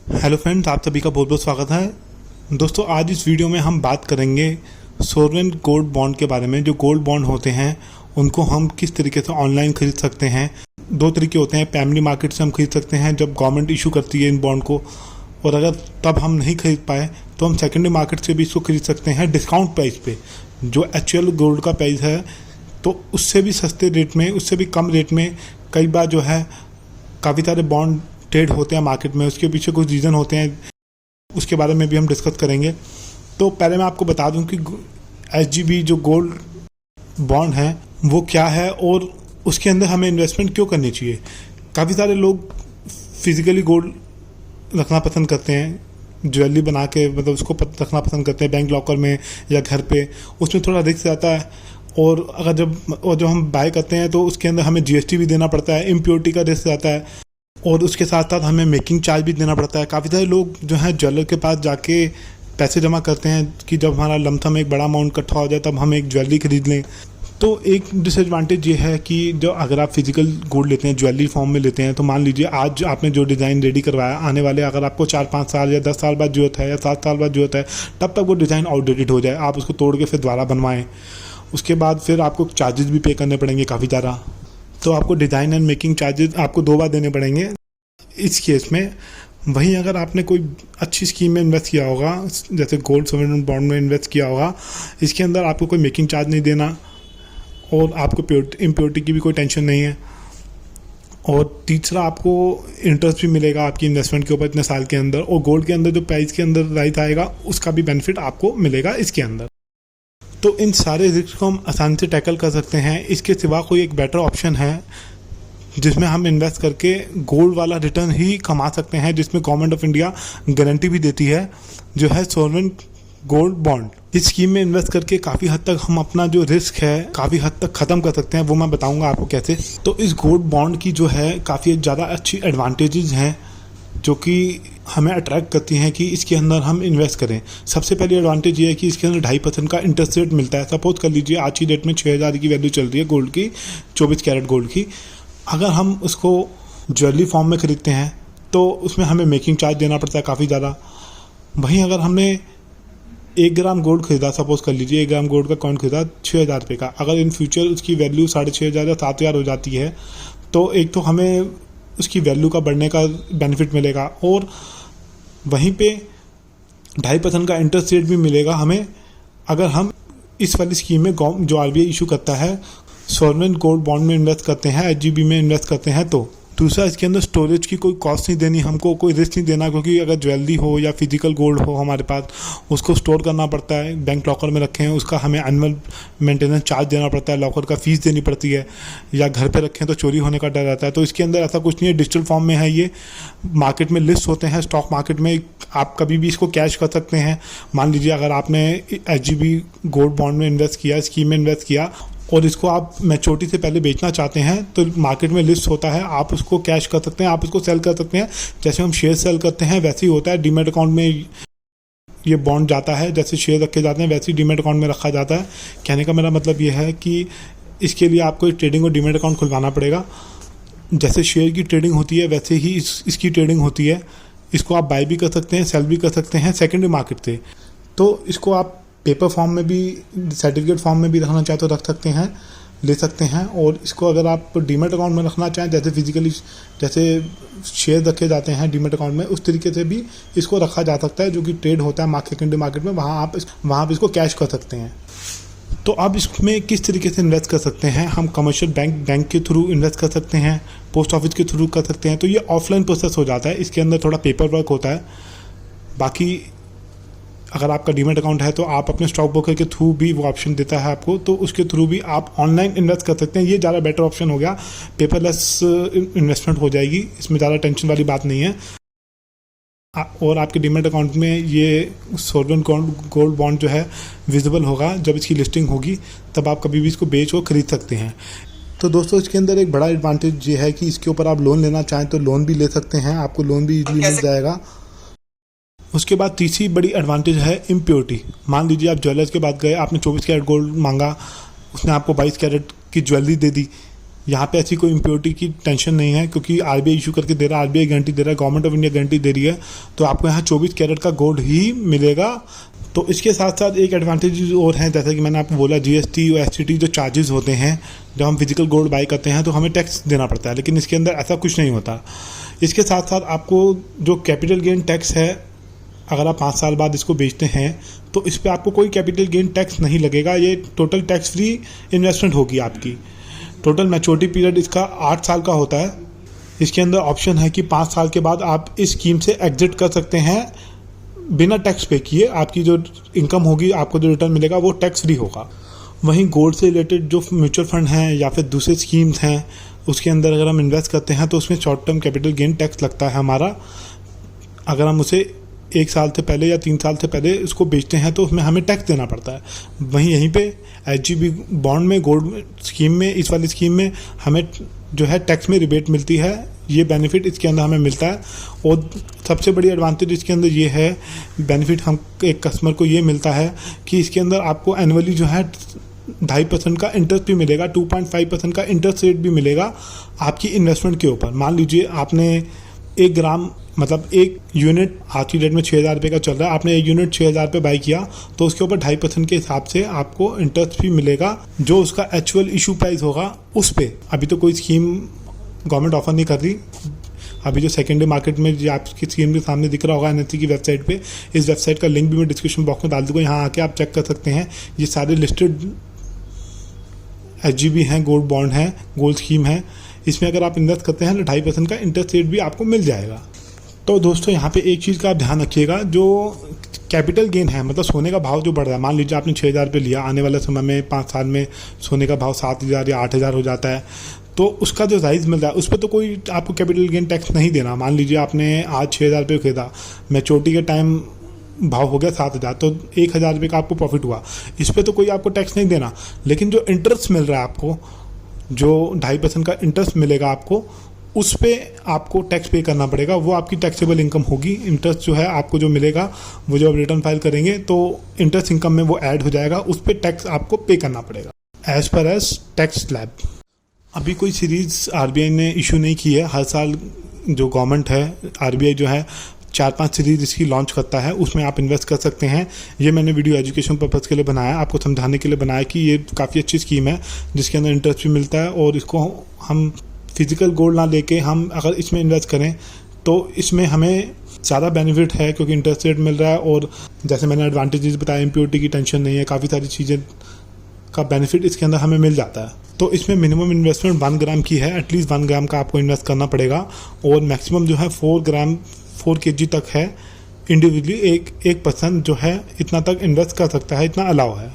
Hello friends, आप सभी का बहुत बहुत स्वागत है। दोस्तों, आज इस वीडियो में हम बात करेंगे सोवरेन गोल्ड बॉन्ड के बारे में। जो गोल्ड बॉन्ड होते हैं उनको हम किस तरीके से ऑनलाइन खरीद सकते हैं। दो तरीके होते हैं, प्राइमरी मार्केट से हम खरीद सकते हैं जब गवर्नमेंट इशू करती है इन बॉन्ड को, और अगर तब हम नहीं खरीद पाए तो हम सेकेंडरी मार्केट से भी इसको खरीद सकते हैं डिस्काउंट प्राइस पे। जो एक्चुअल गोल्ड का प्राइस है तो उससे भी सस्ते रेट में, उससे भी कम रेट में कई बार जो है काफ़ी सारे बॉन्ड ट्रेड होते हैं मार्केट में। उसके पीछे कुछ रीज़न होते हैं, उसके बारे में भी हम डिस्कस करेंगे। तो पहले मैं आपको बता दूं कि SGB जो गोल्ड बॉन्ड है वो क्या है और उसके अंदर हमें इन्वेस्टमेंट क्यों करनी चाहिए। काफ़ी सारे लोग फिजिकली गोल्ड रखना पसंद करते हैं, ज्वेलरी बना के मतलब उसको रखना पसंद करते हैं बैंक लॉकर में या घर पे। उसमें थोड़ा रिस्क रहता है, और अगर जब हम बाय करते हैं तो उसके अंदर हमें GST भी देना पड़ता है, इम्प्योरिटी का रिस्क रहता है, और उसके साथ साथ हमें मेकिंग चार्ज भी देना पड़ता है। काफ़ी सारे लोग जो हैं ज्वेलर के पास जाके पैसे जमा करते हैं कि जब हमारा लमसम एक बड़ा अमाउंट इकट्ठा हो जाए तब हम एक ज्वेलरी खरीद लें। तो एक डिसएडवांटेज ये है कि जो अगर आप फिजिकल गोल्ड लेते हैं, ज्वेलरी फॉर्म में लेते हैं, तो मान लीजिए आज आपने जो डिज़ाइन रेडी करवाया, आने वाले अगर आपको 4-5 साल या 10 साल बाद जरूरत है या 7 साल बाद जरूरत है, तब तक वो डिज़ाइन आउटडेटेड हो जाए, आप उसको तोड़ के फिर दोबारा बनवाएं। उसके बाद फिर आपको चार्जेस भी पे करने पड़ेंगे काफ़ी ज़्यादा। तो आपको डिज़ाइन एंड मेकिंग चार्जेस आपको 2 बार देने पड़ेंगे इस केस में। वहीं अगर आपने कोई अच्छी स्कीम में इन्वेस्ट किया होगा, जैसे गोल्ड सोवरेन बॉन्ड में इन्वेस्ट किया होगा, इसके अंदर आपको कोई मेकिंग चार्ज नहीं देना और आपको इम्प्योरिटी की भी कोई टेंशन नहीं है, और तीसरा आपको इंटरेस्ट भी मिलेगा आपकी इन्वेस्टमेंट के ऊपर इतने साल के अंदर, और गोल्ड के अंदर जो प्राइस के अंदर राइट आएगा उसका भी बेनिफिट आपको मिलेगा इसके अंदर। तो इन सारे रिस्क को हम आसानी से टैकल कर सकते हैं। इसके सिवा कोई एक बेटर ऑप्शन है जिसमें हम इन्वेस्ट करके गोल्ड वाला रिटर्न ही कमा सकते हैं, जिसमें गवर्नमेंट ऑफ इंडिया गारंटी भी देती है, जो है सोवरेन गोल्ड बॉन्ड। इस स्कीम में इन्वेस्ट करके काफ़ी हद तक हम अपना जो रिस्क है काफ़ी हद तक ख़त्म कर सकते हैं। वो मैं बताऊंगा आपको कैसे। तो इस गोल्ड बॉन्ड की जो है काफ़ी ज़्यादा अच्छी एडवांटेजेस हैं जो कि हमें अट्रैक्ट करती हैं कि इसके अंदर हम इन्वेस्ट करें। सबसे पहली एडवांटेज ये है कि इसके अंदर 2.5% का इंटरेस्ट रेट मिलता है। सपोज कर लीजिए आज की डेट में 6,000 की वैल्यू चल रही है गोल्ड की, 24 कैरेट गोल्ड की। अगर हम उसको ज्वेलरी फॉर्म में ख़रीदते हैं तो उसमें हमें मेकिंग चार्ज देना पड़ता है काफ़ी ज़्यादा। वहीं अगर हमने 1 ग्राम गोल्ड खरीदा, सपोज कर लीजिए 1 ग्राम गोल्ड का कॉइन खरीदा 6,000 रुपये का, अगर इन फ्यूचर उसकी वैल्यू 6,500 या 7,000 हो जाती है तो एक तो हमें उसकी वैल्यू का बढ़ने का बेनिफिट मिलेगा, और वहीं पे 2.5% का इंटरेस्ट रेट भी मिलेगा हमें अगर हम इस वाली स्कीम में जो RBI इशू करता है सोवरेन गोल्ड बॉन्ड में इन्वेस्ट करते हैं, SGB में इन्वेस्ट करते हैं। तो दूसरा, इसके अंदर स्टोरेज की कोई कॉस्ट नहीं देनी हमको, कोई रिस्क नहीं देना, क्योंकि अगर ज्वेलरी हो या फिजिकल गोल्ड हो हमारे पास, उसको स्टोर करना पड़ता है, बैंक लॉकर में रखें उसका हमें एनुअल मेंटेनेंस चार्ज देना पड़ता है, लॉकर का फीस देनी पड़ती है, या घर पे रखें तो चोरी होने का डर रहता है। तो इसके अंदर ऐसा कुछ नहीं है, डिजिटल फॉर्म में है ये, मार्केट में लिस्ट होते हैं, स्टॉक मार्केट में आप कभी भी इसको कैश कर सकते हैं। मान लीजिए अगर आपने SGB गोल्ड बॉन्ड में इन्वेस्ट किया, स्कीम में इन्वेस्ट किया, और इसको आप मैच्योरिटी से पहले बेचना चाहते हैं तो मार्केट में लिस्ट होता है, आप उसको कैश कर सकते हैं, आप उसको सेल कर सकते हैं। जैसे हम शेयर सेल करते हैं वैसे ही होता है। डीमैट अकाउंट में ये बॉन्ड जाता है, जैसे शेयर रखे जाते हैं वैसे ही डीमैट अकाउंट में रखा जाता है। कहने का मेरा मतलब ये है कि इसके लिए आपको एक ट्रेडिंग और डीमैट अकाउंट खुलवाना पड़ेगा। जैसे शेयर की ट्रेडिंग होती है वैसे ही इसकी ट्रेडिंग होती है। इसको आप बाय भी कर सकते हैं, सेल भी कर सकते हैं सेकेंडरी मार्केट से। तो इसको आप पेपर फॉर्म में भी, सर्टिफिकेट फॉर्म में भी रखना चाहे तो रख सकते हैं, ले सकते हैं। और इसको अगर आप डीमैट अकाउंट में रखना चाहें, जैसे फिजिकली जैसे शेयर रखे जाते हैं डीमैट अकाउंट में, उस तरीके से भी इसको रखा जा सकता है, जो कि ट्रेड होता है सेकेंडरी मार्केट में, वहाँ आप इसको कैश कर सकते हैं। तो अब इसमें किस तरीके से इन्वेस्ट कर सकते हैं हम? कमर्शियल बैंक के थ्रू इन्वेस्ट कर सकते हैं, पोस्ट ऑफिस के थ्रू कर सकते हैं। तो ये ऑफलाइन प्रोसेस हो जाता है, इसके अंदर थोड़ा पेपर वर्क होता है। बाकी अगर आपका डीमैट अकाउंट है तो आप अपने स्टॉक ब्रोकर के थ्रू भी वो ऑप्शन देता है आपको, तो उसके थ्रू भी आप ऑनलाइन इन्वेस्ट कर सकते हैं। ये ज़्यादा बेटर ऑप्शन हो गया, पेपरलेस इन्वेस्टमेंट हो जाएगी, इसमें ज़्यादा टेंशन वाली बात नहीं है। और आपके डीमैट अकाउंट में ये सोवरेन गोल्ड बॉन्ड जो है विजिबल होगा, जब इसकी लिस्टिंग होगी तब आप कभी भी इसको बेच और ख़रीद सकते हैं। तो दोस्तों, इसके अंदर एक बड़ा एडवांटेज ये है कि इसके ऊपर आप लोन लेना चाहें तो लोन भी ले सकते हैं, आपको लोन भी इजीली मिल जाएगा। उसके बाद तीसरी बड़ी एडवांटेज है इम्प्योरिटी। मान लीजिए आप ज्वेलर्स के पास गए, आपने 24 कैरेट गोल्ड मांगा, उसने आपको 22 कैरेट की ज्वेलरी दे दी, यहाँ पे ऐसी कोई इम्प्योरिटी की टेंशन नहीं है, क्योंकि आरबीआई इशू करके दे रहा है, आरबीआई गारंटी दे रहा है, गवर्नमेंट ऑफ इंडिया गारंटी दे रही है, तो आपको यहाँ 24 कैरेट का गोल्ड ही मिलेगा। तो इसके साथ साथ एक एडवांटेज और हैं, जैसा कि मैंने आपको बोला, जीएसटी और एसटीटी जो चार्जेस होते हैं जब हम फिजिकल गोल्ड बाई करते हैं तो हमें टैक्स देना पड़ता है, लेकिन इसके अंदर ऐसा कुछ नहीं होता। इसके साथ साथ आपको जो कैपिटल गेन टैक्स है, अगर आप 5 साल बाद इसको बेचते हैं तो इस पर आपको कोई कैपिटल गेन टैक्स नहीं लगेगा। ये टोटल टैक्स फ्री इन्वेस्टमेंट होगी आपकी। टोटल मैच्योरिटी पीरियड इसका 8 साल का होता है। इसके अंदर ऑप्शन है कि 5 साल के बाद आप इस स्कीम से एग्जिट कर सकते हैं बिना टैक्स पे किए। आपकी जो इनकम होगी, आपको जो रिटर्न मिलेगा वो टैक्स फ्री होगा। वहीं गोल्ड से रिलेटेड जो म्यूचुअल फंड हैं या फिर दूसरे स्कीम्स हैं, उसके अंदर अगर हम इन्वेस्ट करते हैं तो उसमें short term capital gain tax लगता है हमारा। अगर हम उसे 1 साल से पहले या 3 साल से पहले इसको बेचते हैं तो उसमें हमें टैक्स देना पड़ता है। वहीं यहीं पे एचजीबी बॉन्ड में, गोल्ड स्कीम में, इस वाली स्कीम में हमें जो है टैक्स में रिबेट मिलती है। ये बेनिफिट इसके अंदर हमें मिलता है। और सबसे बड़ी एडवांटेज इसके अंदर ये है, बेनिफिट हम एक कस्टमर को ये मिलता है कि इसके अंदर आपको एनुअली जो है 2.5% का इंटरेस्ट भी मिलेगा, 2.5% का इंटरेस्ट रेट भी मिलेगा आपकी इन्वेस्टमेंट के ऊपर। मान लीजिए आपने 1 ग्राम, मतलब 1 यूनिट आज की डेट में 6,000 रुपये का चल रहा है, आपने 1 यूनिट 6,000 रुपये बाई किया तो उसके ऊपर 2.5% के हिसाब से आपको इंटरेस्ट भी मिलेगा, जो उसका एक्चुअल इशू प्राइस होगा उस पर। अभी तो कोई स्कीम गवर्नमेंट ऑफर नहीं कर रही। अभी जो सेकेंडरी मार्केट में जो आपकी स्कीम के सामने दिख रहा होगा एनएससी की वेबसाइट पे, इस वेबसाइट का लिंक भी मैं डिस्क्रिप्शन बॉक्स में डाल दूँगा, यहाँ आके आप चेक कर सकते हैं। ये सारे लिस्टेड एचजीबी हैं, गोल्ड बॉन्ड हैं, गोल्ड स्कीम है। इसमें अगर आप इन्वेस्ट करते हैं तो 2.5% का इंटरेस्ट रेट भी आपको मिल जाएगा। तो दोस्तों यहाँ पे एक चीज़ का आप ध्यान रखिएगा, जो कैपिटल गेन है, मतलब सोने का भाव जो बढ़ रहा है, मान लीजिए आपने 6,000 रुपये लिया, आने वाले समय में 5 साल में सोने का भाव 7,000 या 8,000 हो जाता है, तो उसका जो राइज मिल रहा है उस पर तो कोई आपको कैपिटल गेन टैक्स नहीं देना। मान लीजिए आपने आज 6,000 रुपये खरीदा, मैच्योरिटी के टाइम भाव हो गया 7,000, तो 1,000 रुपये का आपको प्रॉफिट हुआ, इस पर तो कोई आपको टैक्स नहीं देना। लेकिन जो इंटरेस्ट मिल रहा है आपको, जो 2.5% का इंटरेस्ट मिलेगा आपको, उस पर आपको टैक्स पे करना पड़ेगा। वो आपकी टैक्सेबल इनकम होगी। इंटरेस्ट जो है आपको जो मिलेगा, वो जब आप रिटर्न फाइल करेंगे तो इंटरेस्ट इनकम में वो ऐड हो जाएगा, उस पर टैक्स आपको पे करना पड़ेगा as per as tax slab. अभी कोई सीरीज़ आरबीआई ने इशू नहीं की है। हर साल जो गवर्नमेंट है, आरबीआई जो है 4-5 सीरीज़ इसकी लॉन्च करता है, उसमें आप इन्वेस्ट कर सकते हैं। ये मैंने वीडियो एजुकेशन पर्पज़ के लिए बनाया, आपको समझाने के लिए बनाया कि ये काफ़ी अच्छी स्कीम है जिसके अंदर इंटरेस्ट भी मिलता है। और इसको हम फिजिकल गोल्ड ना लेके हम अगर इसमें इन्वेस्ट करें तो इसमें हमें ज़्यादा बेनिफिट है, क्योंकि इंटरेस्ट रेट मिल रहा है। और जैसे मैंने एडवांटेजेस बताया, इम्प्योरिटी की टेंशन नहीं है, काफ़ी सारी चीज़ें का बेनिफिट इसके अंदर हमें मिल जाता है। तो इसमें मिनिमम इन्वेस्टमेंट 1 ग्राम की है, एटलीस्ट 1 ग्राम का आपको इन्वेस्ट करना पड़ेगा। और मैक्सिमम जो है 4 kg तक है। इंडिविजुअली एक पर्सन जो है इतना तक इन्वेस्ट कर सकता है, इतना अलाउ है।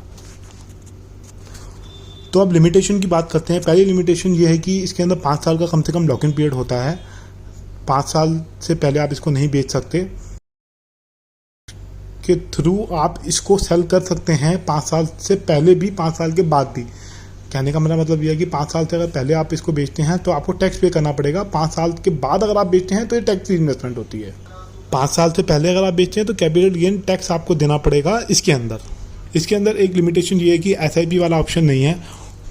तो अब लिमिटेशन की बात करते हैं। पहली लिमिटेशन ये है कि इसके अंदर 5 साल का कम से कम लॉक इन पीरियड होता है। 5 साल से पहले आप इसको नहीं बेच सकते। के थ्रू आप इसको सेल कर सकते हैं 5 साल से पहले भी, 5 साल के बाद भी। कहने का मेरा मतलब यह है कि 5 साल से अगर पहले आप इसको बेचते हैं तो आपको टैक्स पे करना पड़ेगा। 5 साल के बाद अगर आप बेचते हैं तो ये टैक्स फ्री इन्वेस्टमेंट होती है। 5 साल से पहले अगर आप बेचते हैं तो कैपिटल गेन टैक्स आपको देना पड़ेगा इसके अंदर एक लिमिटेशन ये है कि SIP वाला ऑप्शन नहीं है।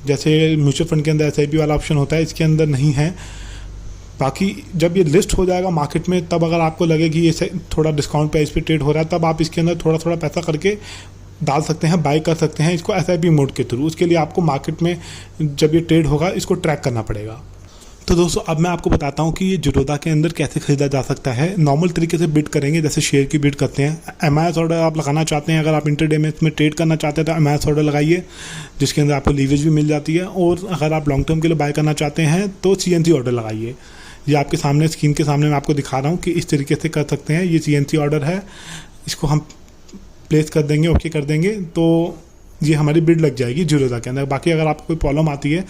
जैसे म्यूचुअल फंड के अंदर SIP वाला ऑप्शन होता है, इसके अंदर नहीं है। बाकी जब ये लिस्ट हो जाएगा मार्केट में, तब अगर आपको लगे कि ये थोड़ा डिस्काउंट प्राइस पे ट्रेड हो रहा है, तब आप इसके अंदर थोड़ा थोड़ा पैसा करके डाल सकते हैं, बाय कर सकते हैं इसको SIP मोड के थ्रू। उसके लिए आपको मार्केट में जब ये ट्रेड होगा इसको ट्रैक करना पड़ेगा। तो दोस्तों अब मैं आपको बताता हूँ कि ये ज़ीरोधा के अंदर कैसे ख़रीदा जा सकता है। नॉर्मल तरीके से बिड करेंगे, जैसे शेयर की बिड करते हैं। MIS ऑर्डर आप लगाना चाहते हैं, अगर आप इंटरडे में इसमें ट्रेड करना चाहते हैं तो MIS ऑर्डर लगाइए, जिसके अंदर आपको लीवरेज भी मिल जाती है। और अगर आप लॉन्ग टर्म के लिए बाय करना चाहते हैं तो CNC ऑर्डर लगाइए। ये आपके सामने स्क्रीन के सामने मैं आपको दिखा रहा हूँ कि इस तरीके से कर सकते हैं। ये CNC ऑर्डर है, इसको हम प्लेस कर देंगे, ओके कर देंगे, तो ये हमारी बिड लग जाएगी ज़ीरोधा के अंदर। बाकी अगर आपको कोई प्रॉब्लम आती है,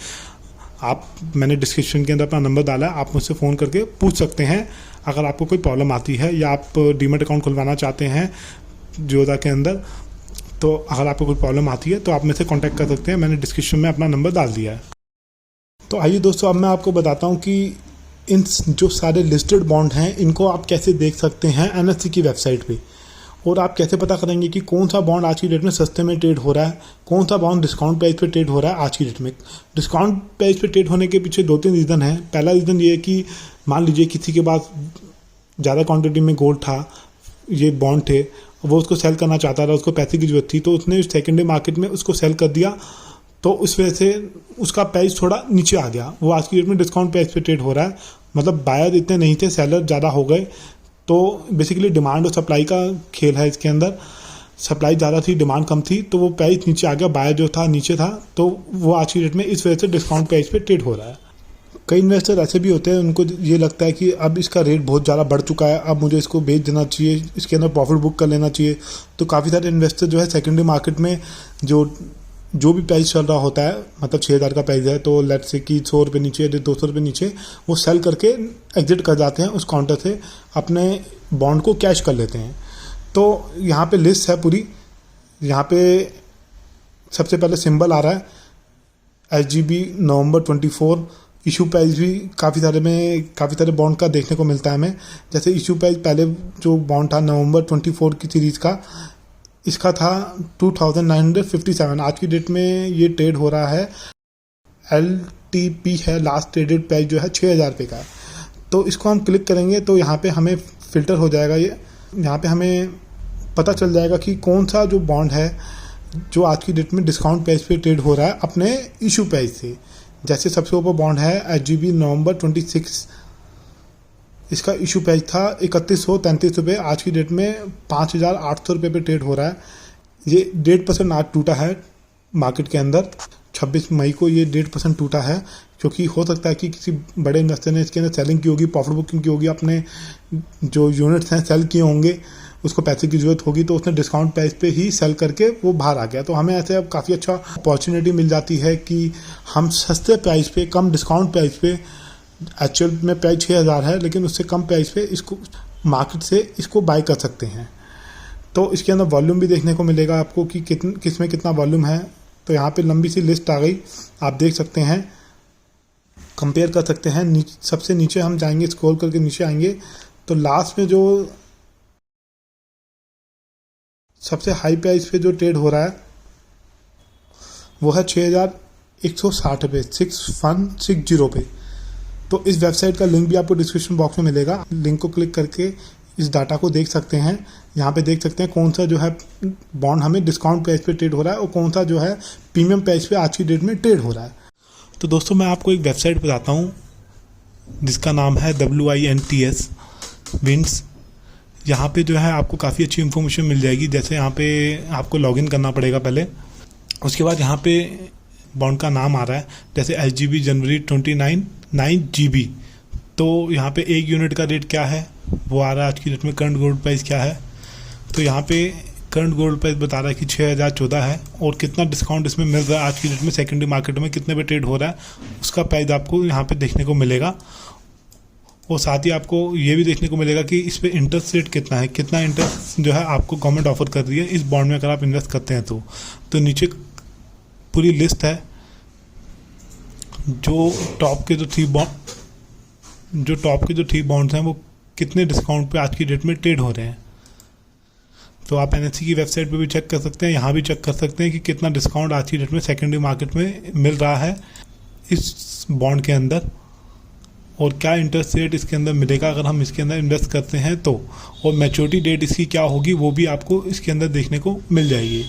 मैंने डिस्क्रिप्शन के अंदर अपना नंबर डाला है, आप मुझसे फ़ोन करके पूछ सकते हैं अगर आपको कोई प्रॉब्लम आती है, या आप डीमैट अकाउंट खुलवाना चाहते हैं ज़ीरोधा के अंदर, तो अगर आपको कोई प्रॉब्लम आती है तो आप मुझसे कांटेक्ट कर सकते हैं। मैंने डिस्क्रिप्शन में अपना नंबर डाल दिया है। तो आइए दोस्तों, अब मैं आपको बताता हूँ कि इन जो सारे लिस्टेड बॉन्ड हैं इनको आप कैसे देख सकते हैं NSE की वेबसाइट पे। और आप कैसे पता करेंगे कि कौन सा बॉन्ड आज की डेट में सस्ते में ट्रेड हो रहा है, कौन सा बॉन्ड डिस्काउंट प्राइस पे ट्रेड हो रहा है आज की डेट में। डिस्काउंट प्राइस पे ट्रेड होने के पीछे 2-3 रीज़न है। पहला रीज़न ये है कि मान लीजिए किसी के पास ज़्यादा क्वांटिटी में गोल्ड था, ये बॉन्ड थे, वो उसको सेल करना चाहता था, उसको पैसे की जरूरत थी, तो उसने सेकेंडरी मार्केट में उसको सेल कर दिया, तो उस वजह से उसका प्राइस थोड़ा नीचे आ गया। वो आज की डेट में डिस्काउंट प्राइस पे ट्रेड हो रहा है, मतलब बायर इतने नहीं थे, सेलर ज़्यादा हो गए। तो बेसिकली डिमांड और सप्लाई का खेल है इसके अंदर। सप्लाई ज़्यादा थी, डिमांड कम थी, तो वो प्राइस नीचे आ गया, बायर जो था नीचे था, तो वो आज की डेट में इस वजह से डिस्काउंट प्राइस पे ट्रेड हो रहा है। कई इन्वेस्टर ऐसे भी होते हैं, उनको ये लगता है कि अब इसका रेट बहुत ज़्यादा बढ़ चुका है, अब मुझे इसको बेच देना चाहिए, इसके अंदर प्रॉफिट बुक कर लेना चाहिए। तो काफ़ी सारे इन्वेस्टर जो है सेकेंडरी मार्केट में जो भी प्राइस चल रहा होता है, मतलब 6,000 का प्राइस है, तो लेट्स से कि 100 रुपये नीचे, 200 रुपये नीचे, वो सेल करके एग्जिट कर जाते हैं उस काउंटर से, अपने बॉन्ड को कैश कर लेते हैं। तो यहाँ पे लिस्ट है पूरी। यहाँ पे सबसे पहले सिंबल आ रहा है SGB नवंबर 24। इशू प्राइस भी काफ़ी सारे बॉन्ड का देखने को मिलता है हमें। जैसे इशू प्राइस पहले जो बॉन्ड था नवंबर 24 की सीरीज़ का, इसका था 2957। आज की डेट में ये ट्रेड हो रहा है, LTP है, लास्ट ट्रेडेड प्राइस जो है 6,000 रुपये का। तो इसको हम क्लिक करेंगे तो यहाँ पे हमें फ़िल्टर हो जाएगा ये। यहाँ पे हमें पता चल जाएगा कि कौन सा जो बॉन्ड है जो आज की डेट में डिस्काउंट प्राइस पे ट्रेड हो रहा है अपने इशू प्राइस से। जैसे सबसे ऊपर बॉन्ड है SGB नवंबर 26, इसका इशू प्राइस था 3133 रुपये, आज की डेट में 5,800 रुपये पे ट्रेड हो रहा है। ये 1.5% आज टूटा है मार्केट के अंदर। 26 मई को ये 1.5% टूटा है, क्योंकि हो सकता है कि किसी बड़े इन्वेस्टर ने इसके अंदर सेलिंग की होगी, प्रॉफिट बुकिंग की होगी, अपने जो यूनिट्स हैं सेल किए होंगे, उसको पैसे की ज़रूरत होगी, तो उसने डिस्काउंट प्राइस पे ही सेल करके वो बाहर आ गया। तो हमें ऐसे अब काफ़ी अच्छा अपॉर्चुनिटी मिल जाती है कि हम सस्ते प्राइस पे, कम डिस्काउंट प्राइस पे, एक्चुअल में प्राइस 6,000 है लेकिन उससे कम प्राइस पे इसको मार्केट से इसको बाय कर सकते हैं। तो इसके अंदर वॉल्यूम भी देखने को मिलेगा आपको कि किस में कितना वॉल्यूम है। तो यहाँ पे लंबी सी लिस्ट आ गई, आप देख सकते हैं, कंपेयर कर सकते हैं। सबसे नीचे हम जाएंगे, स्क्रॉल करके नीचे आएंगे, तो लास्ट में जो सबसे हाई प्राइस पे जो ट्रेड हो रहा है वो है 6,160 रुपये, 6160 पे। तो इस वेबसाइट का लिंक भी आपको डिस्क्रिप्शन बॉक्स में मिलेगा, लिंक को क्लिक करके इस डाटा को देख सकते हैं। यहाँ पे देख सकते हैं कौन सा जो है बॉन्ड हमें डिस्काउंट प्राइस पे ट्रेड हो रहा है और कौन सा जो है प्रीमियम प्राइस पे आज की डेट में ट्रेड हो रहा है। तो दोस्तों मैं आपको एक वेबसाइट बताता हूँ जिसका नाम है WINTS विंड्स। यहाँ पे जो है आपको काफ़ी अच्छी इन्फॉर्मेशन मिल जाएगी। जैसे यहाँ पे आपको लॉगिन करना पड़ेगा पहले, उसके बाद यहाँ पे बॉन्ड का नाम आ रहा है, जैसे SGB जनवरी 29 9GB। तो यहाँ पे एक यूनिट का रेट क्या है वो आ रहा है, आज की डेट में करंट गोल्ड प्राइस क्या है। तो यहाँ पे करंट गोल्ड प्राइस बता रहा है कि 6,014 है, और कितना डिस्काउंट इसमें मिल रहा है आज की डेट में सेकेंडरी मार्केट में कितने पे ट्रेड हो रहा है उसका प्राइस आपको यहाँ पे देखने को मिलेगा। और साथ ही आपको ये भी देखने को मिलेगा कि इस पर इंटरेस्ट रेट कितना है, कितना इंटरेस्ट जो है आपको गवर्नमेंट ऑफर कर रही है इस बॉन्ड में अगर आप इन्वेस्ट करते हैं। तो नीचे पूरी लिस्ट है, जो टॉप के जो थ्री बॉन्ड्स हैं वो कितने डिस्काउंट पे आज की डेट में ट्रेड हो रहे हैं। तो आप NSE की वेबसाइट पे भी चेक कर सकते हैं, यहाँ भी चेक कर सकते हैं कि कितना डिस्काउंट आज की डेट में सेकेंडरी मार्केट में मिल रहा है इस बॉन्ड के अंदर, और क्या इंटरेस्ट रेट इसके अंदर मिलेगा अगर हम इसके अंदर इन्वेस्ट करते हैं तो, और मैच्योरिटी डेट इसकी क्या होगी वो भी आपको इसके अंदर देखने को मिल जाएगी।